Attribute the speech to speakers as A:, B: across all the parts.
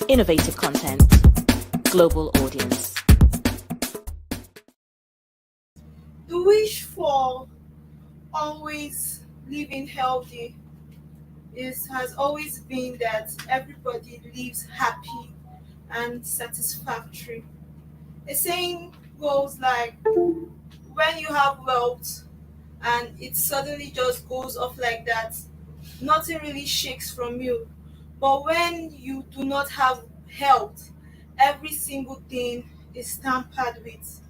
A: Innovative content. Global audience.
B: The wish for always living healthy is has always been that everybody lives happy and satisfactory. A saying goes like, when you have wealth and it suddenly just goes off like that, nothing really shakes from you. But when you do not have health, every single thing is tampered with.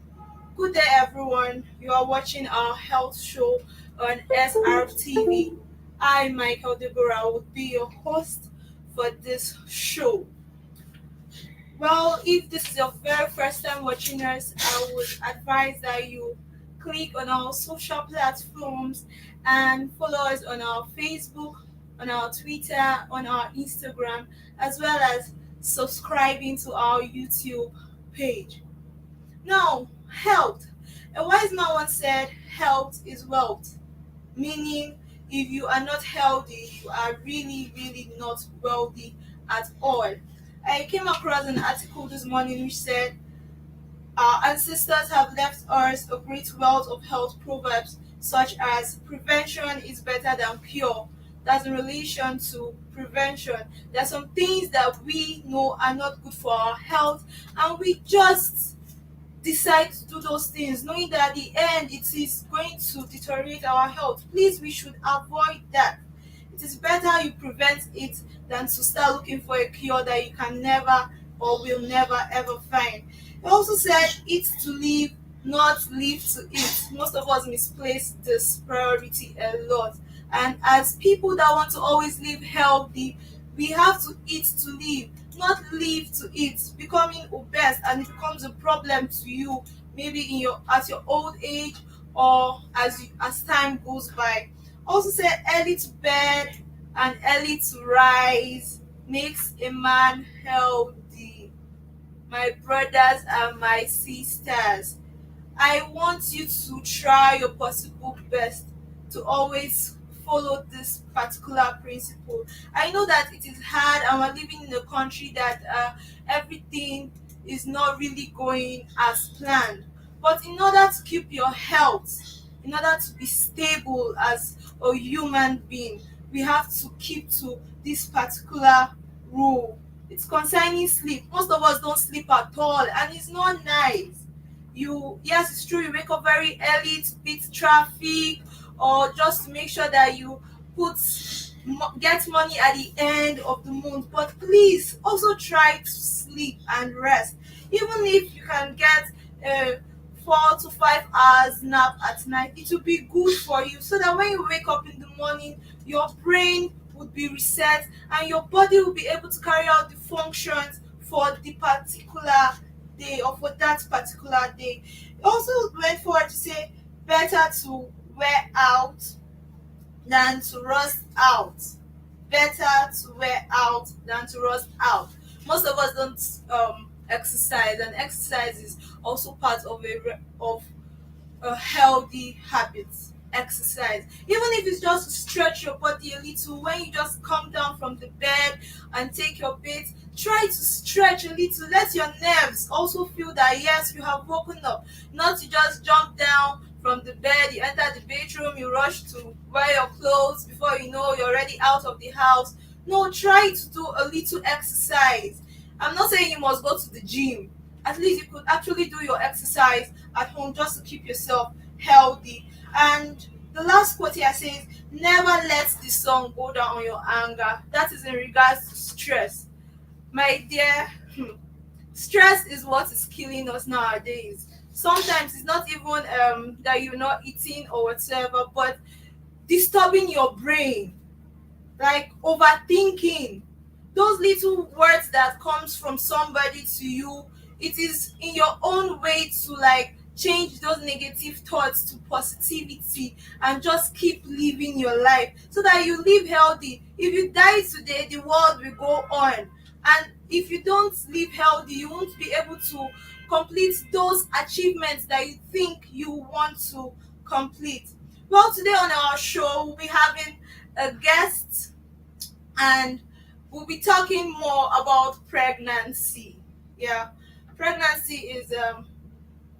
B: Good day, everyone. You are watching our health show on SRTV. I, Michael Deborah, would be your host for this show. Well, if this is your very first time watching us, I would advise that you click on our social platforms and follow us on our Facebook, on our Twitter, on our Instagram, as well as subscribing to our YouTube page. Now, health. A wise man once said, health is wealth, meaning if you are not healthy, you are really, really not wealthy at all. I came across an article this morning which said, our ancestors have left us a great wealth of health proverbs, such as prevention is better than cure. That's in relation to prevention. There are some things that we know are not good for our health, and we just decide to do those things knowing that at the end it is going to deteriorate our health. Please, we should avoid that. It is better you prevent it than to start looking for a cure that you can never or will never ever find. It also said eat to live, not live to eat. Most of us misplace this priority a lot, and as people that want to always live healthy, we have to eat to live, not live to eat, becoming obese, and it becomes a problem to you maybe in your at your old age or as time goes by. Also said early to bed and early to rise makes a man healthy. My brothers and my sisters, I want you to try your possible best to always follow this particular principle. I know that it is hard, and we're living in a country that everything is not really going as planned. But in order to keep your health, in order to be stable as a human being, we have to keep to this particular rule. It's concerning sleep. Most of us don't sleep at all, and it's not nice. You, yes, it's true, you wake up very early to beat traffic or just to make sure that you put get money at the end of the month, but please also try to sleep and rest. Even if you can get a 4 to 5 hours nap at night, it will be good for you, so that when you wake up in the morning, your brain would be reset and your body will be able to carry out the functions for the particular day or for that particular day. It also went forward to say better to wear out than to rust out. Better to wear out than to rust out. Most of us don't exercise, and exercise is also part of a healthy habit. Exercise, even if it's just to stretch your body a little. When you just come down from the bed and take your bath, try to stretch a little. Let your nerves also feel that yes, you have woken up. Not to just jump down from the bed, you enter the bedroom, you rush to wear your clothes, before you know you're already out of the house. No, try to do a little exercise. I'm not saying you must go to the gym. At least you could actually do your exercise at home just to keep yourself healthy. And the last quote here says, never let the sun go down on your anger. That is in regards to stress. My dear, stress is what is killing us nowadays. Sometimes it's not even that you're not eating or whatever, but disturbing your brain, like overthinking. Those little words that comes from somebody to you, it is in your own way to like change those negative thoughts to positivity and just keep living your life so that you live healthy. If you die today, the world will go on, and if you don't live healthy, you won't be able to complete those achievements that you think you want to complete. Well, today on our show we'll be having a guest, and we'll be talking more about pregnancy. Yeah, pregnancy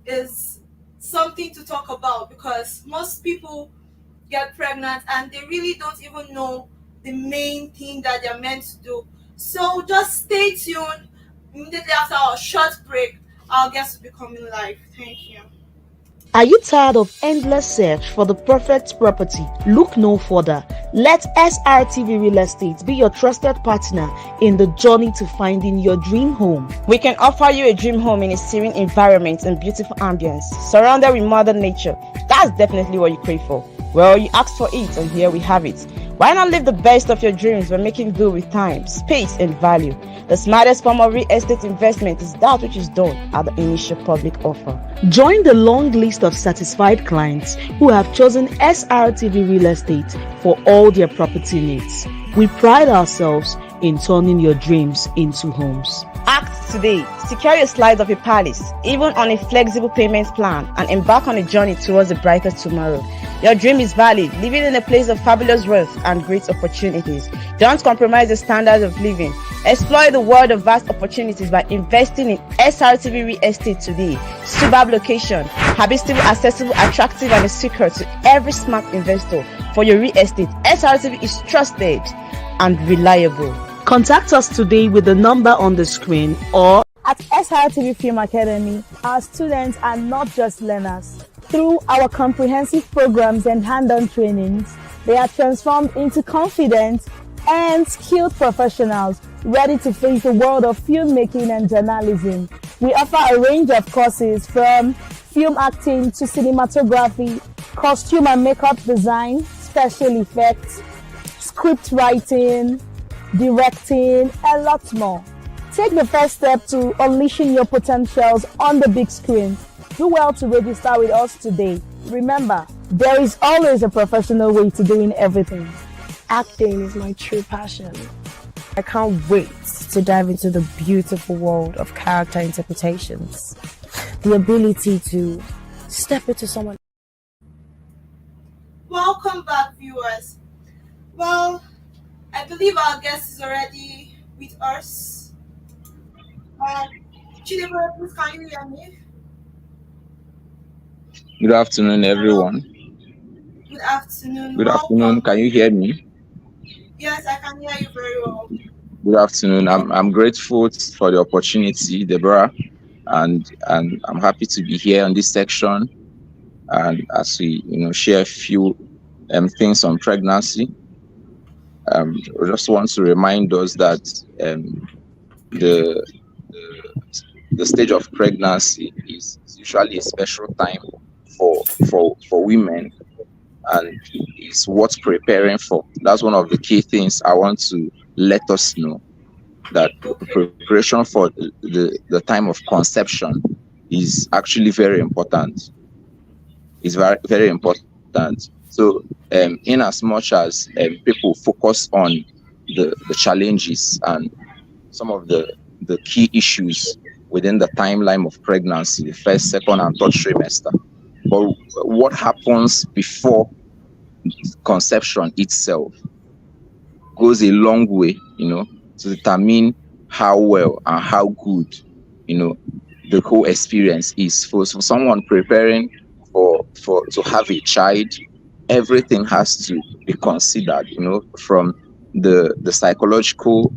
B: is something to talk about because most people get pregnant and they really don't even know the main thing that they're meant to do. So just stay tuned. Immediately after our short break, our guests will be coming live. Thank you.
C: Are you tired of endless search for the perfect property? Look no further. Let SRTV Real Estate be your trusted partner in the journey to finding your dream home.
D: We can offer you a dream home in a serene environment and beautiful ambience, surrounded with mother nature. That's definitely what you crave for. Well, you asked for it, and here we have it. Why not live the best of your dreams by making do with time, space, and value? The smartest form of real estate investment is that which is done at the initial public offer.
C: Join the long list of satisfied clients who have chosen SRTV Real Estate for all their property needs. We pride ourselves in turning your dreams into homes.
D: Act today. Secure your slice of a palace, even on a flexible payment plan, and embark on a journey towards a brighter tomorrow. Your dream is valid, living in a place of fabulous wealth and great opportunities. Don't compromise the standards of living. Explore the world of vast opportunities by investing in SRTV Real Estate today. Superb location, habitable, accessible, attractive, and a secret to every smart investor. For your real estate, SRTV is trusted and reliable.
C: Contact us today with the number on the screen or
E: At SRTV Film Academy, our students are not just learners. Through our comprehensive programs and hand-on trainings, they are transformed into confident and skilled professionals ready to face the world of filmmaking and journalism. We offer a range of courses from film acting to cinematography, costume and makeup design, special effects, script writing, directing, and lots more. Take the first step to unleashing your potentials on the big screen. Do well to register with us today. Remember, there is always a professional way to doing everything. Acting is my true passion. I can't wait to dive into the beautiful world of character interpretations. The ability to step into someone.
B: Welcome back, viewers. Well, I believe our guest is already with us. Deborah, please can you hear me?
F: Good afternoon, everyone.
B: Good afternoon.
F: Good afternoon.
B: Welcome.
F: Can you hear me?
B: Yes, I can hear you very well.
F: Good afternoon. I'm grateful for the opportunity, Deborah, and I'm happy to be here on this section. And as we share a few things on pregnancy, I just want to remind us that the stage of pregnancy is usually a special time for women, and it's worth preparing for. That's one of the key things I want to let us know, that preparation for the time of conception is actually very important. It's very, very important. So in as much as people focus on the challenges and some of the key issues within the timeline of pregnancy, the first, second, and third trimester, but what happens before conception itself goes a long way, to determine how well and how good, the whole experience is. For someone preparing to have a child, everything has to be considered, from the psychological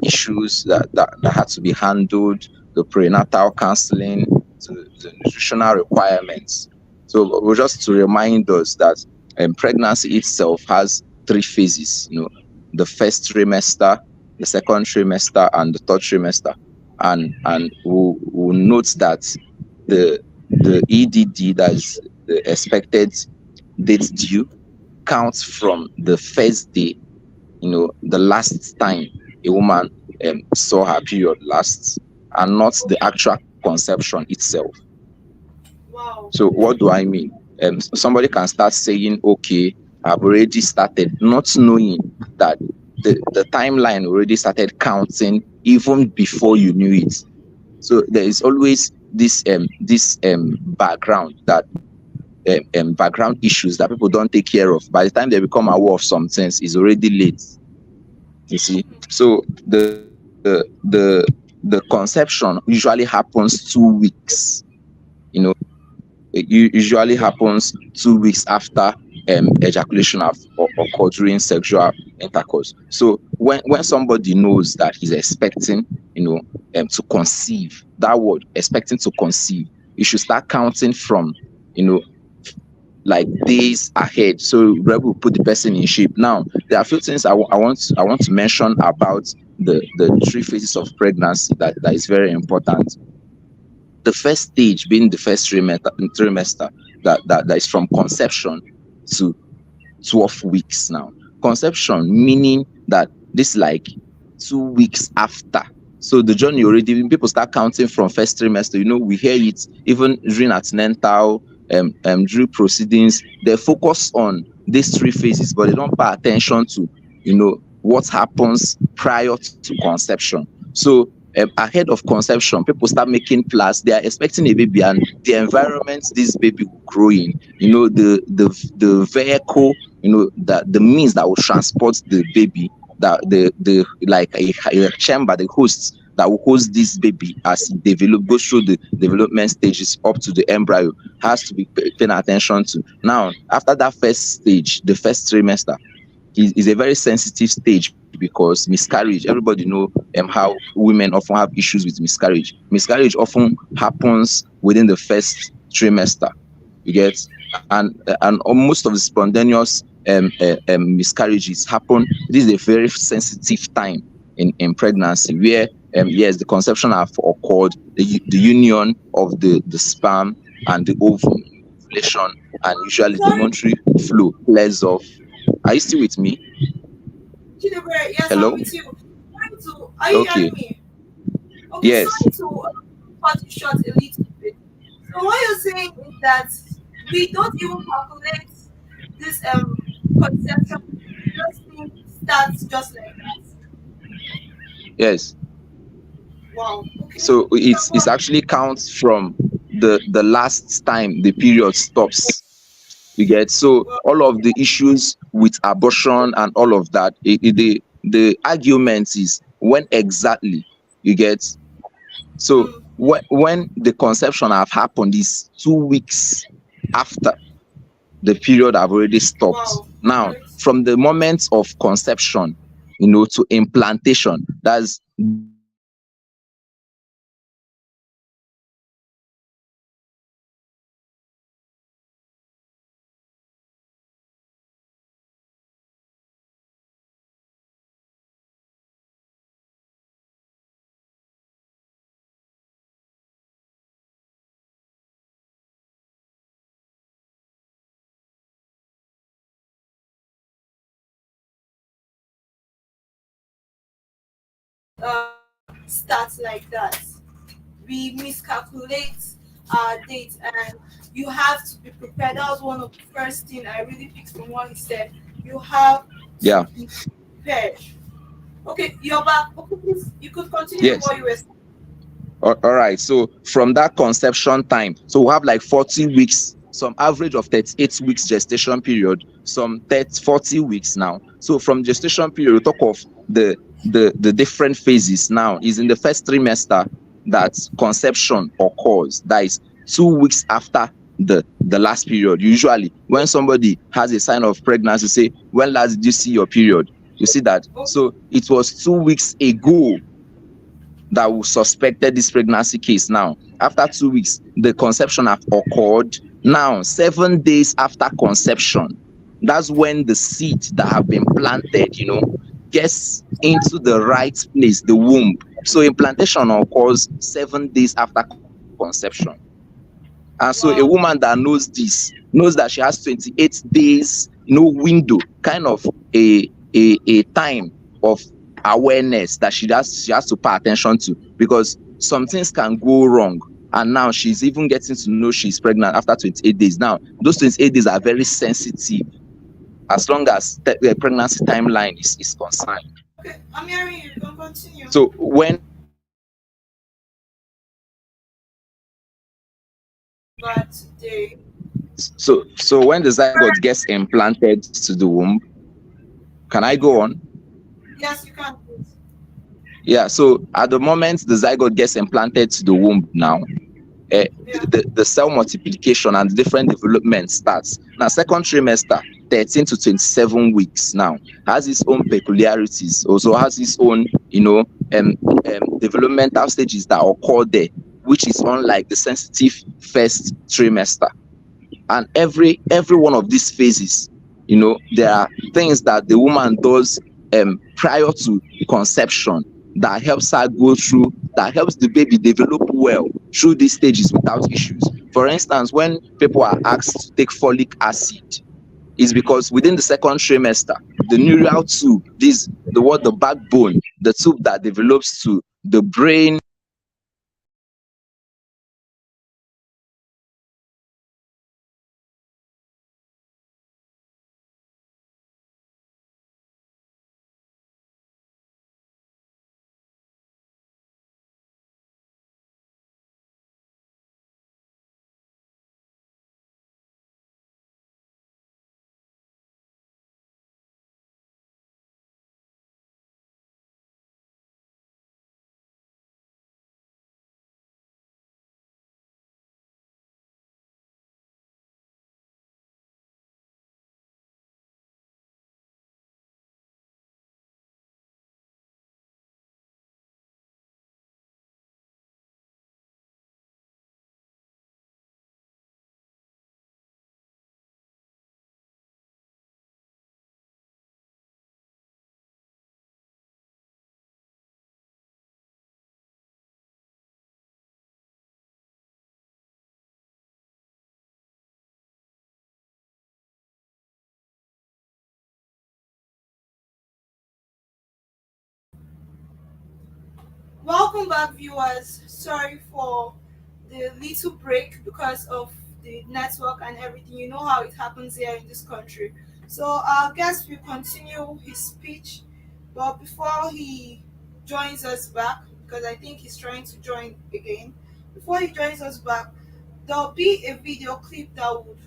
F: issues that had to be handled, the prenatal counseling, to the nutritional requirements. So just to remind us that pregnancy itself has 3 phases, the first trimester, the second trimester, and the third trimester. And we'll note that the EDD, that is the expected date due, counts from the first day, the last time a woman saw her period last, and not the actual conception itself.
B: Wow.
F: So what do I mean? Somebody can start saying, okay, I've already started, not knowing that the timeline already started counting even before you knew it. So there is always this background that background issues that people don't take care of. By the time they become aware of some things, it's already late. You see, so the conception usually happens 2 weeks. You know, it usually happens 2 weeks after ejaculation have occurred during sexual intercourse. So when somebody knows that he's expecting, to conceive, that word expecting to conceive, you should start counting from, you know, like days ahead. So we will put the person in shape. Now there are a few things I want to mention about the 3 phases of pregnancy that is very important. The first stage being the first trimester, that is from conception to 12 weeks. Now conception meaning that this like 2 weeks after. So the journey already, when people start counting from first trimester, we hear it even during antenatal, during proceedings. They focus on these 3 phases, but they don't pay attention to what happens prior to conception. So ahead of conception, people start making plans. They are expecting a baby, and the environment this baby will grow in, the vehicle, that the means that will transport the baby, that the like a chamber, the hosts that will host this baby as it goes through the development stages up to the embryo, has to be paying attention to. Now after that first stage, the first trimester is a very sensitive stage, because miscarriage, everybody know how women often have issues with miscarriage. Miscarriage often happens within the first trimester, you get. And most of the spontaneous miscarriages happen. This is a very sensitive time in pregnancy, where yes, the conception have occurred, the union of the sperm and the ovum, ovulation, and usually the
B: Sorry,
F: monthly flow clears off. Are you still with me?
B: Deborah, yes, I'm
F: Hello?
B: with you. Are you hearing
F: Okay.
B: me? Okay,
F: Yes.
B: sorry to cut you short a little bit. So what you're saying is that we don't even calculate this conception. Just thing starts just like that.
F: Yes.
B: Wow. Okay.
F: So
B: Yeah,
F: it's
B: but
F: actually counts from the last time the period stops. You get. So
B: well,
F: all of the issues with abortion and all of that, the argument is when exactly, you get. So
B: mm,
F: when the conception have happened is 2 weeks after the period have already stopped.
B: wow.
F: Now
B: Great.
F: from the moment of conception, to implantation, that's the period that the zygote gets implanted into the womb. Now
B: Starts like that. We miscalculate our date, and you have to be prepared. That was one of the first thing I really picked from what he said. You have to
F: yeah.
B: be prepared. Okay, you're back. Okay, please, you could continue with
F: Yes.
B: what you were saying.
F: All right. So from that conception time, so we have like 40 weeks, some average of 38 weeks gestation period, some 30, 40 weeks now. So from gestation period, we talk of the different phases. Now is in the first trimester that conception occurs. That is 2 weeks after the last period. Usually when somebody has a sign of pregnancy, say, when last did you see your period? You see that.
B: Oh,
F: So it was 2 weeks ago that we suspected this pregnancy case. Now after 2 weeks, the conception have occurred. Now 7 days after conception, that's when the seed that have been planted, gets into the right place, the womb. So implantation occurs 7 days after conception. And so a
B: wow.
F: woman that knows this knows that she has 28 days, no window, kind of a time of awareness that she has to pay attention to, because some things can go wrong. And now she's even getting to know she's pregnant after 28 days. Now those 28 days are very sensitive, as long as the pregnancy timeline is concerned.
B: Okay, I'm hearing you. You can continue.
F: So
B: But today,
F: when the zygote gets implanted to the womb, can I go on?
B: Yes, you can. Please.
F: Yeah, so at the moment the zygote gets implanted to the womb now,
B: Yeah.
F: the cell multiplication and different development starts. Now, second trimester, 13 to 27 weeks now, has its own peculiarities, also has its own, developmental stages that occur there, which is unlike the sensitive first trimester. And every one of these phases, there are things that the woman does prior to conception that helps her go through, that helps the baby develop well through these stages without issues. For instance, when people are asked to take folic acid, is because within the second trimester, the neural tube, the backbone, the tube that develops to the brain.
B: Welcome back, viewers. Sorry for the little break because of the network and everything. You know how it happens here in this country. So our guest will continue his speech, but before he joins us back, because I think he's trying to join again, before he joins us back, there'll be a video clip that would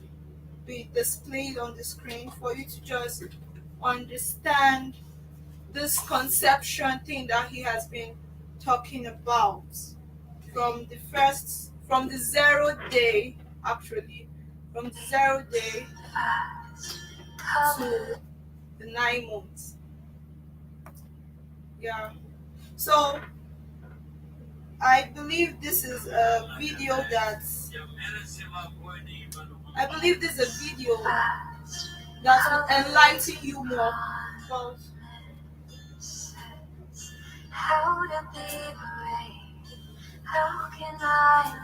B: be displayed on the screen for you to just understand this conception thing that he has been talking about from the 0 day, actually, from the 0 day to the 9 months. Yeah. So I believe this is a video that I believe this is a video that will enlighten you more about
G: how to be brave. How can I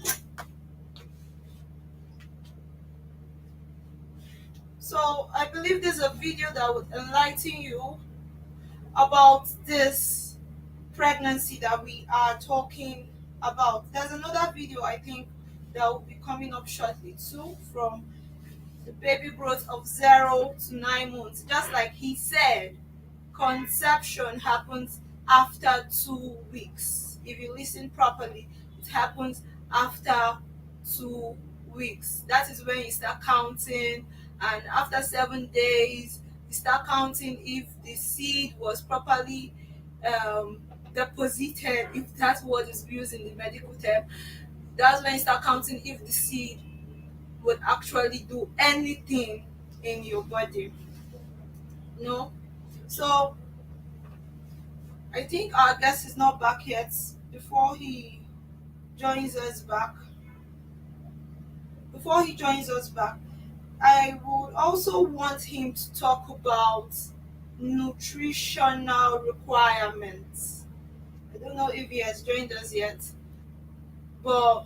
G: love?
B: So I believe there's a video that would enlighten you about this pregnancy that we are talking about. There's another video I think that will be coming up shortly too, from the baby growth of 0 to 9 months. Just like he said, conception happens after 2 weeks. If you listen properly, it happens after 2 weeks. That is when you start counting, and after 7 days, you start counting if the seed was properly um, deposited, if that's what is used in the medical term. That's when you start counting if the seed would actually do anything in your body. No? So I think our guest is not back yet. Before he joins us back, before he joins us back, I would also want him to talk about nutritional requirements. I don't know if he has joined us yet, but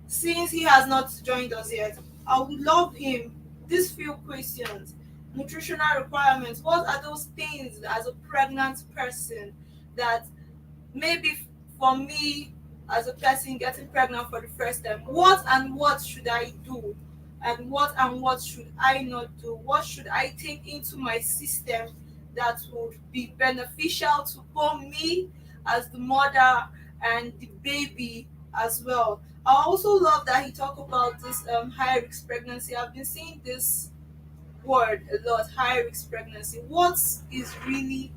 B: since he has not joined us yet, I would love him these few questions. Nutritional requirements. What are those things as a pregnant person that maybe for me as a person getting pregnant for the first time, what should I do, and what should I not do? What should I take into my system that would be beneficial to both me as the mother and the baby as well? I also love that he talked about this high risk pregnancy. I've been seeing this word a lot, high risk pregnancy. What is really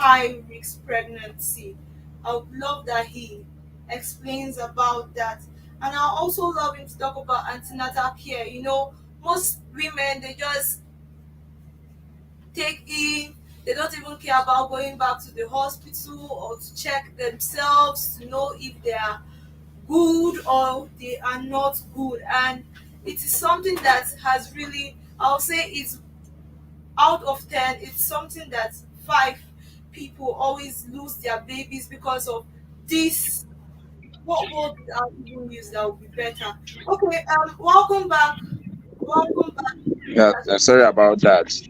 B: high risk pregnancy. I would love that he explains about that. And I also love him to talk about antenatal care. Most women, they just take in, they don't even care about going back to the hospital or to check themselves to know if they are good or they are not good. And it is something that has really, I'll say it's out of 10, it's something that 5 people always lose their babies because of this. What word would I even use that would be better? Okay, welcome back. Welcome back.
F: Yeah, sorry about that. So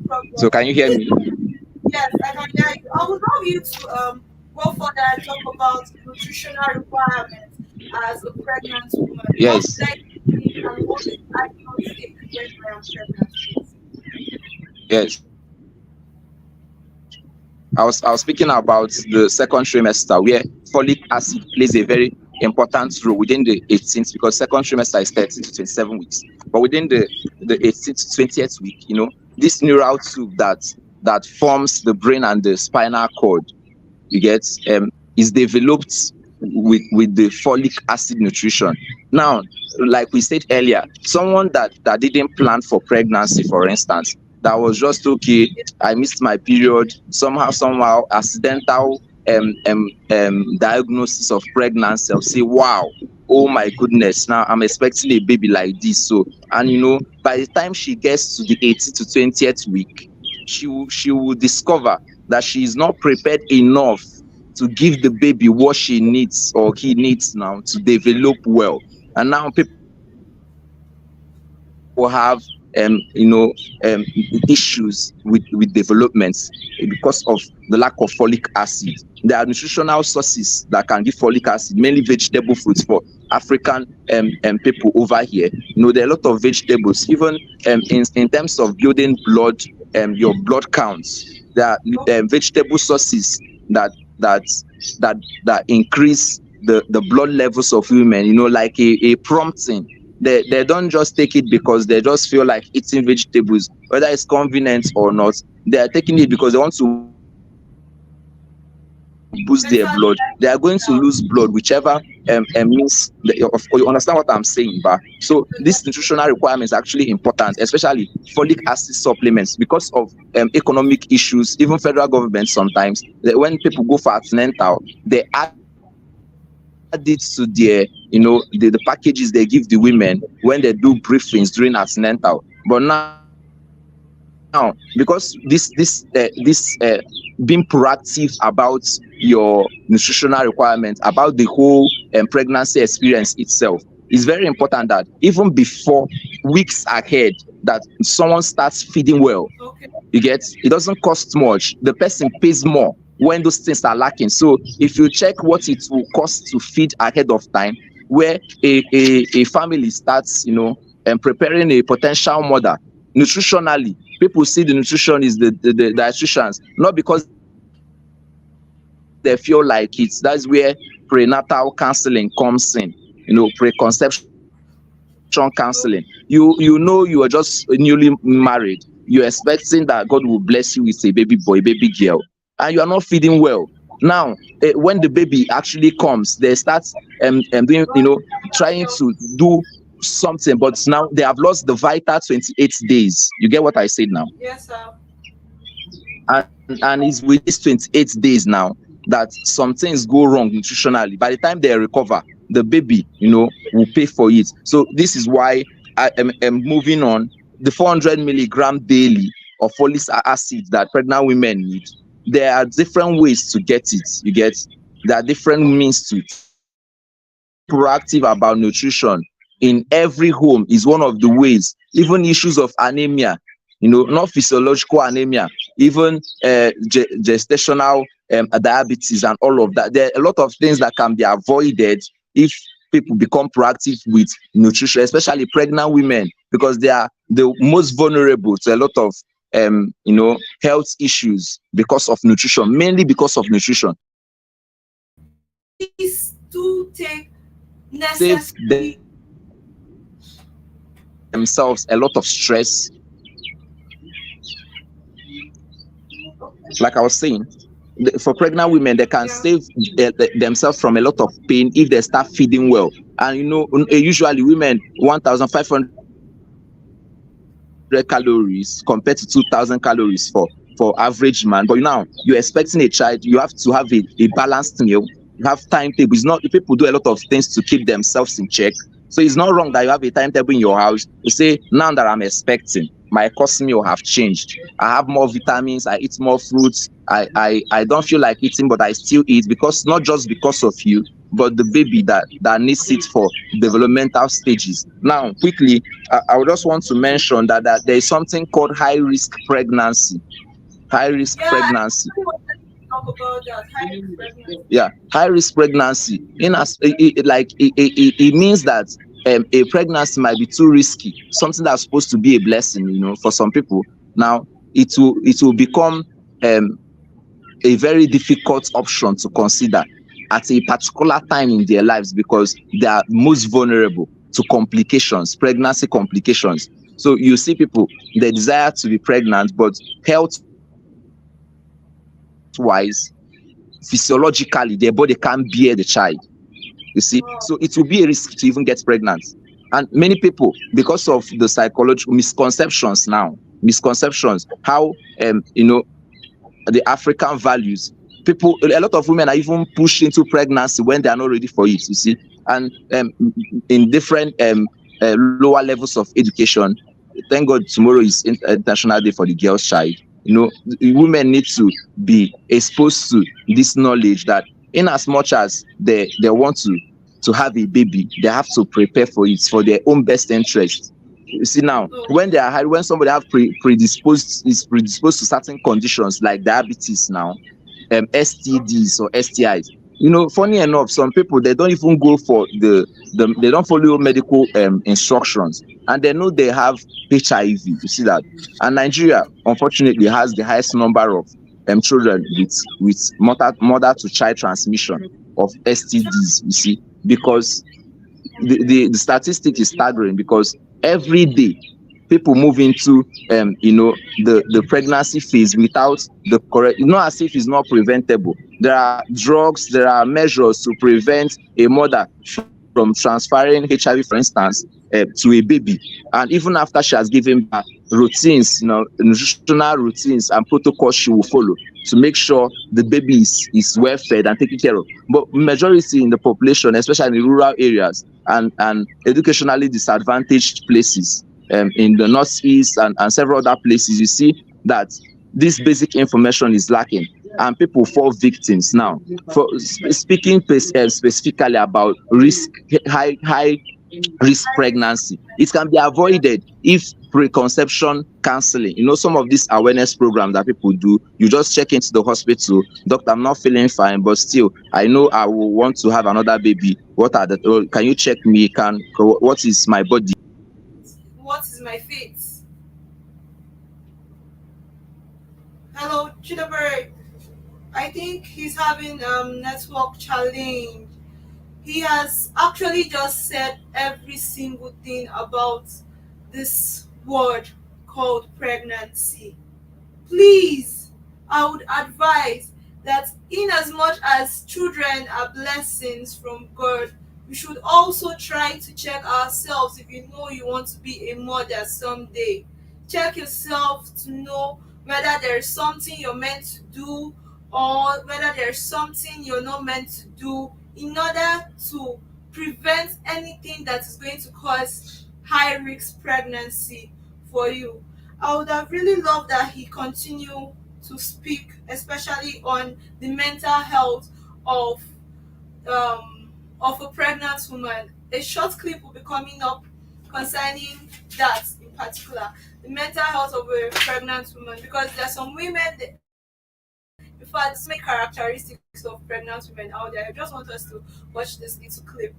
B: Problem.
F: can you hear
B: Please,
F: me?
B: yes, I can hear you. I would love you to go further and talk about nutritional requirements as a pregnant woman. What
F: Yes,
B: should I take and what should I not take when I am pregnant, please?
F: yes. I was speaking about the second trimester where folic acid plays a very important role within the 18th, because second trimester is 13 to 27 weeks. But within the 18th to 20th week, this neural tube that forms the brain and the spinal cord, you get, is developed with the folic acid nutrition. Now, like we said earlier, someone that didn't plan for pregnancy, for instance, that was just okay, I missed my period, somehow accidental diagnosis of pregnancy, I'll say, wow, oh my goodness, now I'm expecting a baby like this. So, and by the time she gets to the 18th to 20th week, she will discover that she is not prepared enough to give the baby what she needs or he needs now to develop well. And now people have um you know um issues with developments because of the lack of folic acid. There are nutritional sources that can give folic acid, mainly vegetable fruits for African people over here. There are a lot of vegetables, even in terms of building blood, your blood counts. There are vegetable sources that that that increase the blood levels of women, like a prompting. They don't just take it because they just feel like eating vegetables, whether it's convenient or not. They are taking it because they want to boost their
B: Exactly.
F: blood. They are going to lose blood, whichever means. Of course, you understand what I'm saying, but so this nutritional requirement is actually important, especially folic acid supplements, because of economic issues. Even federal government sometimes, when people go for antenatal, they add it to their, the packages they give the women when they do briefings during antenatal. But now, because this being proactive about your nutritional requirements, about the whole pregnancy experience itself, is very important that even before, weeks ahead, that someone starts feeding well.
B: Okay.
F: You get, it doesn't cost much, the person pays more when those things are lacking. So if you check what it will cost to feed ahead of time, where a family starts, preparing a potential mother nutritionally, people see the nutrition is the dietitians, not because they feel like it. That's where prenatal counseling comes in, preconception counseling. You are just newly married, you're expecting that God will bless you with a baby boy, baby girl, and you are not feeding well. Now, when the baby actually comes, they start doing, trying to do something, but now they have lost the vital 28 days. You get what I said now?
B: Yes, sir.
F: And it's with these 28 days now that some things go wrong nutritionally. By the time they recover, the baby, will pay for it. So this is why I am moving on. The 400 milligram daily of folic acid that pregnant women need, there are different ways to get it. You get, there are different means to it. Proactive about nutrition in every home is one of the ways. Even issues of anemia, not physiological anemia, even gestational diabetes and all of that. There are a lot of things that can be avoided if people become proactive with nutrition, especially pregnant women, because they are the most vulnerable to a lot of health issues because of nutrition, mainly because of nutrition.
B: Please do take
F: Save
B: necessary.
F: themselves a lot of stress. Like I was saying, for pregnant women, they can
B: Yeah.
F: save themselves from a lot of pain if they start feeding well. And usually women 1,500 calories compared to 2,000 calories for average man. But now you're expecting a child, you have to have a balanced meal. You have timetables. Not people do a lot of things to keep themselves in check. So it's not wrong that you have a timetable in your house. You say, now that I'm expecting, my course meal have changed. I have more vitamins. I eat more fruits. I don't feel like eating, but I still eat, because not just because of you, but the baby that needs it for developmental stages. Now, quickly, I would just want to mention that there is something called high risk pregnancy. High risk
B: Yeah, I
F: pregnancy.
B: really wanted to talk about that. High risk pregnancy.
F: Yeah, high risk pregnancy. In as it means that a pregnancy might be too risky. Something that's supposed to be a blessing, for some people. Now it will become a very difficult option to consider at a particular time in their lives, because they are most vulnerable to complications, pregnancy complications. So you see people, they desire to be pregnant, but health wise, physiologically, their body can't bear the child. You see,
B: Oh,
F: so it will be a risk to even get pregnant. And many people, because of the psychological misconceptions, how the African values, a lot of women are even pushed into pregnancy when they are not ready for it, you see. And in different lower levels of education, thank God tomorrow is International Day for the Girl's Child. The women need to be exposed to this knowledge, that in as much as they want to have a baby, they have to prepare for it for their own best interest. You see, now
B: no.
F: when somebody have is predisposed to certain conditions like diabetes, now STDs or STIs. Funny enough, some people, they don't even go for they don't follow medical instructions, and they know they have HIV. You see that? And Nigeria, unfortunately, has the highest number of children with mother to child transmission of STDs. You see, because the statistic is staggering, because every day people move into the pregnancy phase without the correct. It's not as if it's not preventable. There are drugs, there are measures to prevent a mother from transferring HIV, for instance, to a baby. And even after she has given birth, routines, nutritional routines and protocols she will follow to make sure the baby is well fed and taken care of. But majority in the population, especially in rural areas and educationally disadvantaged places, in the northeast and several other places, you see that this basic information is lacking, and people fall victims. Now, for speaking specifically about high risk pregnancy, it can be avoided if preconception counseling, some of these awareness programs that people do. You just check into the hospital, doctor, I'm not feeling fine, but still I know I will want to have another baby. What are can you check me? What is my body?
B: What is my fate? Hello, Chidaberg. I think he's having network challenge. He has actually just said every single thing about this word called pregnancy. Please, I would advise that in as much as children are blessings from God, we should also try to check ourselves. If you know you want to be a mother someday, check yourself to know whether there's something you're meant to do, or whether there's something you're not meant to do, in order to prevent anything that is going to cause high risk pregnancy for you. I would have really loved that he continue to speak, especially on the mental health of a pregnant woman. A short clip will be coming up concerning that in particular, the mental health of a pregnant woman, because there are some women that, in fact, so many characteristics of pregnant women out there. I just want us to watch this little clip.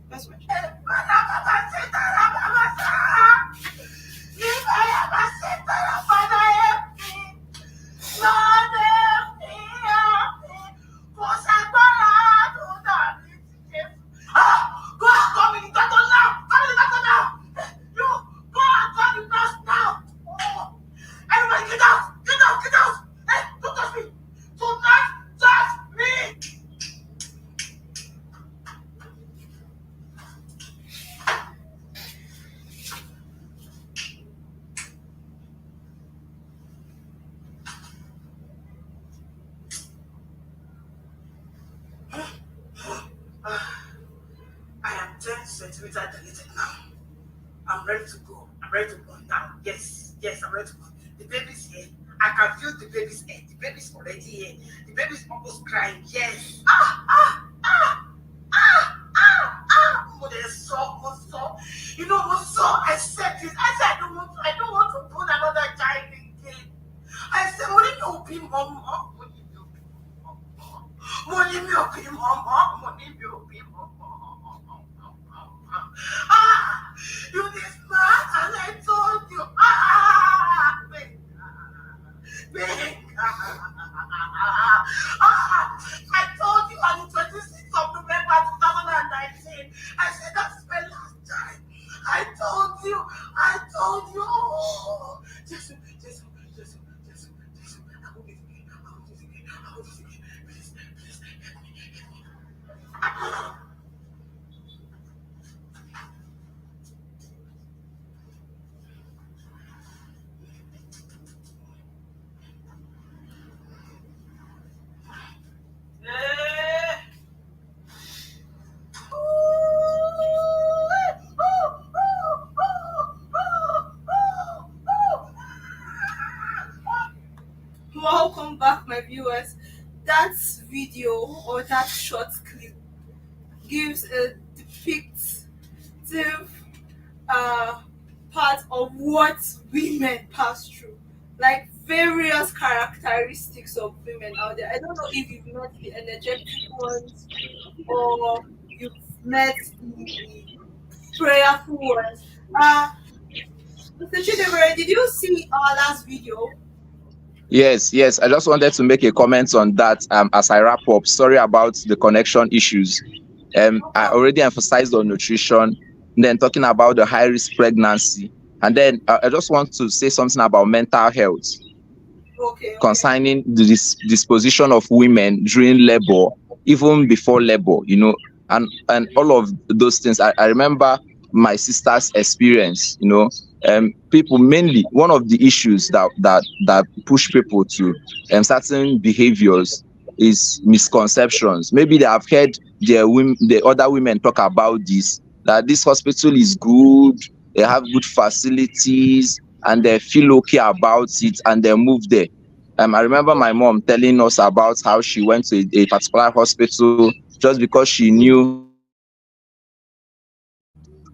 B: That's much.
H: centimeter dilated now. I'm ready to go. I'm ready to go now. Yes, yes, I'm ready to go. The baby's here. I can feel the baby's head. The baby's already here. The baby's almost crying. Yes. I said this. I said I don't want to put another child again. I said, money no be mama. Money no be mama. Money no be mama. You this man, and I told you. I told you on the 26th of November 2019. I said that's my last time. I told you. Oh, Jesus. I won't do it again. Please, help me.
B: Welcome back, my viewers. That video or that short clip gives a depictive part of what women pass through, like various characteristics of women out there. I don't know if you've met the energetic ones or you've met the prayerful ones. Mr. Chidebere, did you see our last video?
F: Yes. I just wanted to make a comment on that as I wrap up. Sorry about the connection issues. I already emphasized on nutrition, then talking about the high risk pregnancy, and then I just want to say something about mental health.
B: Okay.
F: Concerning the disposition of women during labor, even before labor, and all of those things. I remember my sister's experience. People, mainly one of the issues that push people to certain behaviors is misconceptions. Maybe they have heard the other women talk about this, that this hospital is good, they have good facilities, and they feel okay about it, and they move there. I remember my mom telling us about how she went to a particular hospital just because she knew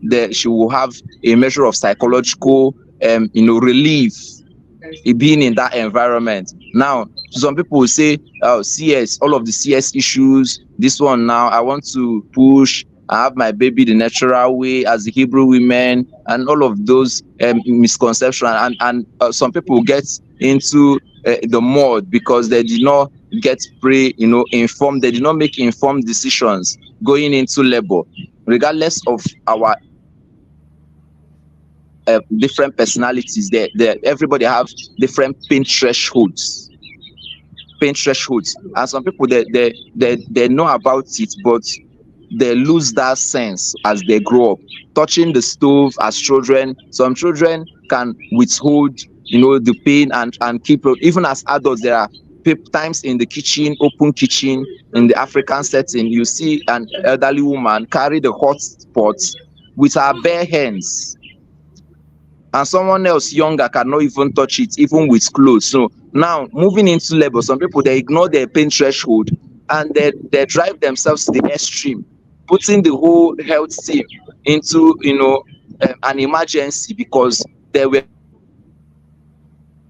F: that she will have a measure of psychological relief being in that environment. Now, some people will say, oh, CS, all of the CS issues, this one now, I want to push, I have my baby the natural way as the Hebrew women, and all of those misconceptions. And some people get into the mud because they did not get informed, they did not make informed decisions going into labor, regardless of our different personalities. Everybody have different pain thresholds, and some people they know about it, but they lose that sense as they grow up. Touching the stove as children, some children can withhold the pain and keep it. Even as adults, there are times in the kitchen, open kitchen, in the African setting, you see an elderly woman carry the hot pot with her bare hands, and someone else younger cannot even touch it, even with clothes. So now, moving into labor, some people, they ignore their pain threshold, and they drive themselves to the extreme, putting the whole health team into an emergency because they were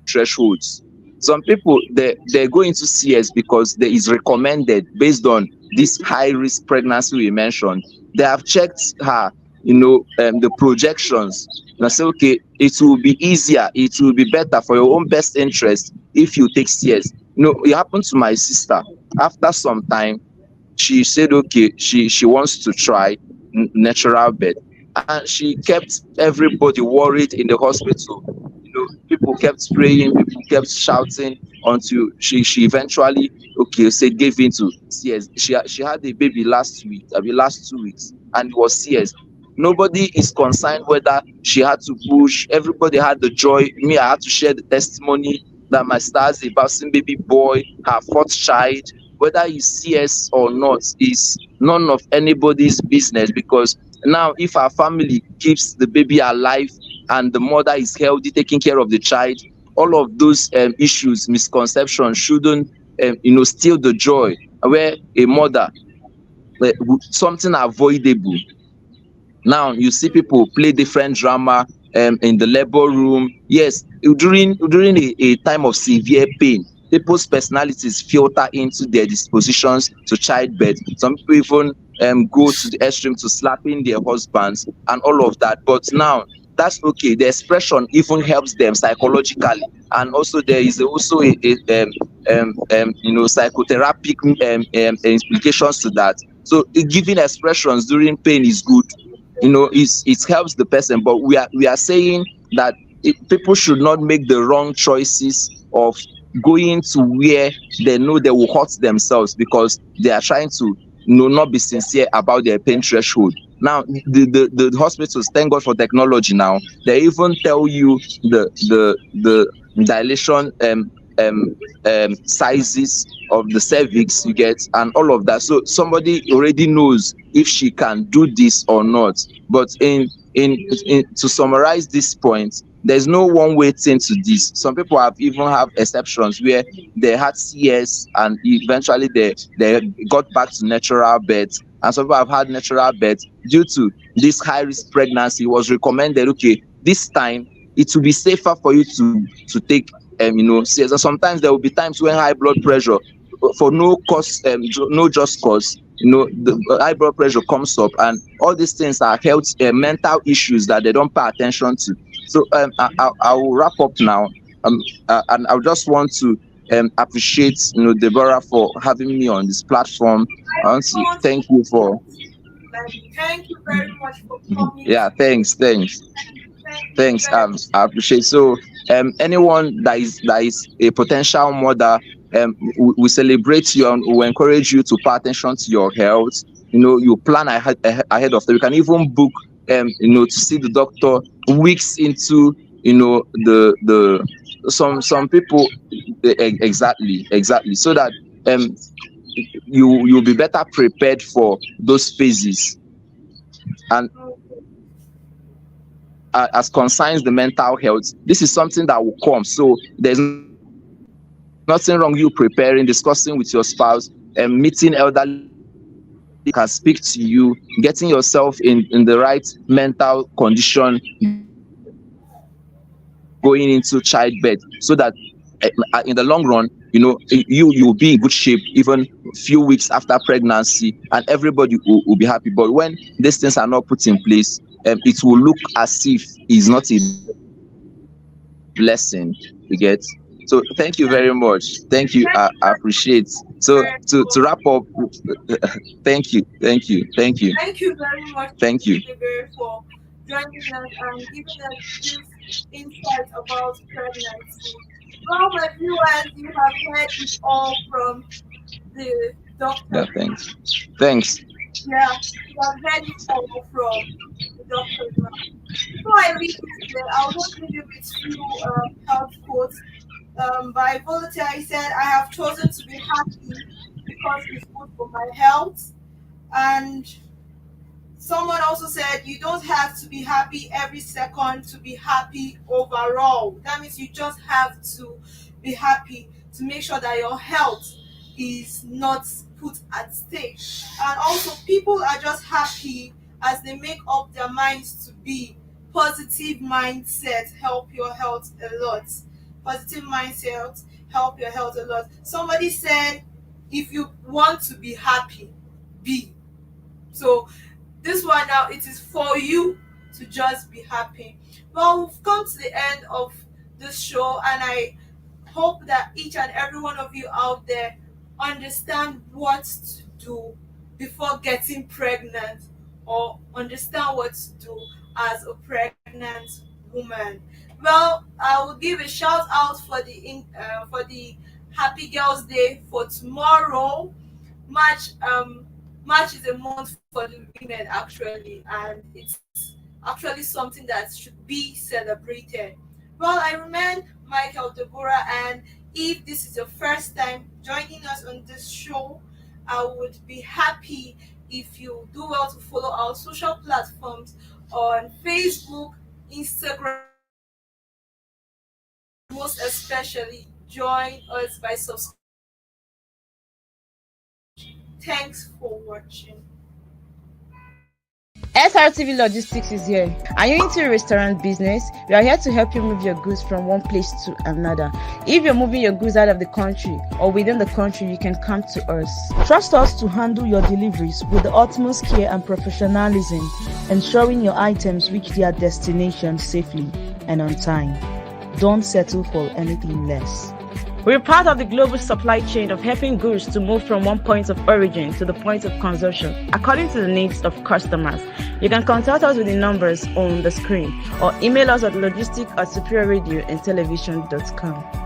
F: thresholds. Some people, they go into CS because there is recommended based on this high risk pregnancy we mentioned. They have checked her the projections, and I say, okay, it will be easier, it will be better for your own best interest if you take CS. It happened to my sister. After some time, she said, okay, she wants to try natural birth, and she kept everybody worried in the hospital. People kept praying, people kept shouting until she eventually said gave in to CS. She had a baby last 2 weeks, and it was CS. Nobody is concerned whether she had to push. Everybody had the joy. Me, I had to share the testimony that my sister has a bouncing baby boy, her fourth child. Whether he's CS or not is none of anybody's business, because Now, if our family keeps the baby alive and the mother is healthy, taking care of the child, all of those issues, misconceptions shouldn't steal the joy where a mother, something avoidable. Now you see people play different drama in the labor room. Yes, during a time of severe pain, people's personalities filter into their dispositions to childbirth. Some people even go to the extreme to slapping their husbands and all of that. But now that's okay. The expression even helps them psychologically, and also there is also psychotherapeutic implications to that. So giving expressions during pain is good. It helps the person, but we are saying that people should not make the wrong choices of going to where they know they will hurt themselves because they are trying to not be sincere about their pain threshold. Now the hospitals, thank God for technology. Now they even tell you the dilation sizes of the cervix, you get, and all of that, so somebody already knows if she can do this or not. But in to summarize this point, there's no one way thing to this. Some people have even have exceptions where they had CS and eventually they got back to natural birth, and some people have had natural birth due to this high risk pregnancy. It was recommended, okay, this time it will be safer for you to take CS. And sometimes there will be times when high blood pressure for no cause, no just cause, the high blood pressure comes up, and all these things are health mental issues that they don't pay attention to. So I will wrap up now, and I just want to appreciate Deborah for having me on this platform. I want to
B: want
F: thank you for
B: like thank you very much for coming
F: yeah,
B: to thank you
F: thanks.
B: very
F: I appreciate. So anyone that is a potential mother, we celebrate you and we encourage you to pay attention to your health. You plan ahead of time. You can even book to see the doctor weeks into the some people exactly, so that you'll be better prepared for those phases. And as concerns the mental health, this is something that will come. So there's nothing wrong you preparing, discussing with your spouse, meeting elderly people that can speak to you, getting yourself in the right mental condition going into childbirth, so that in the long run, you'll be in good shape even few weeks after pregnancy, and everybody will be happy. But when these things are not put in place, it will look as if it's not a blessing, you get. So thank you very much. Thank you. I appreciate. So to wrap up, thank you, thank
B: thank
F: you,
B: you very much,
F: thank you.
B: Deborah, for joining us and giving us this insight about pregnancy. Well, my viewers, you have heard it all from the
F: Yeah,
B: doctor.
F: thanks.
B: Yeah, you have heard it all from the doctor's mouth. Before I leave you today, I'll just leave you with few health quotes. By Voltaire, he said, "I have chosen to be happy because it's good for my health." And someone also said, "You don't have to be happy every second to be happy overall." That means you just have to be happy to make sure that your health is not put at stake. And also, people are just happy as they make up their minds to be. Positive mindset help your health a lot. Positive mindset help your health a lot. Somebody said, if you want to be happy, be. So this one now, it is for you to just be happy. Well, we've come to the end of this show, and I hope that each and every one of you out there understand what to do before getting pregnant, or understand what to do as a pregnant woman. Well, I will give a shout out for the Happy Girls Day for tomorrow. March is a month for the women actually, and it's actually something that should be celebrated. Well, I remain Michael Deborah, and if this is your first time joining us on this show, I would be happy if you do well to follow our social platforms on Facebook, Instagram, most especially join us by subscribing. Thanks for watching.
D: SRTV Logistics is here. Are you into a restaurant business? We are here to help you move your goods from one place to another. If you're moving your goods out of the country or within the country, you can come to us.
C: Trust us to handle your deliveries with the utmost care and professionalism, ensuring your items reach their destination safely and on time. Don't settle for anything less.
D: We're part of the global supply chain of helping goods to move from one point of origin to the point of consumption according to the needs of customers. You can contact us with the numbers on the screen or email us at logistics@superiorradioandtelevision.com.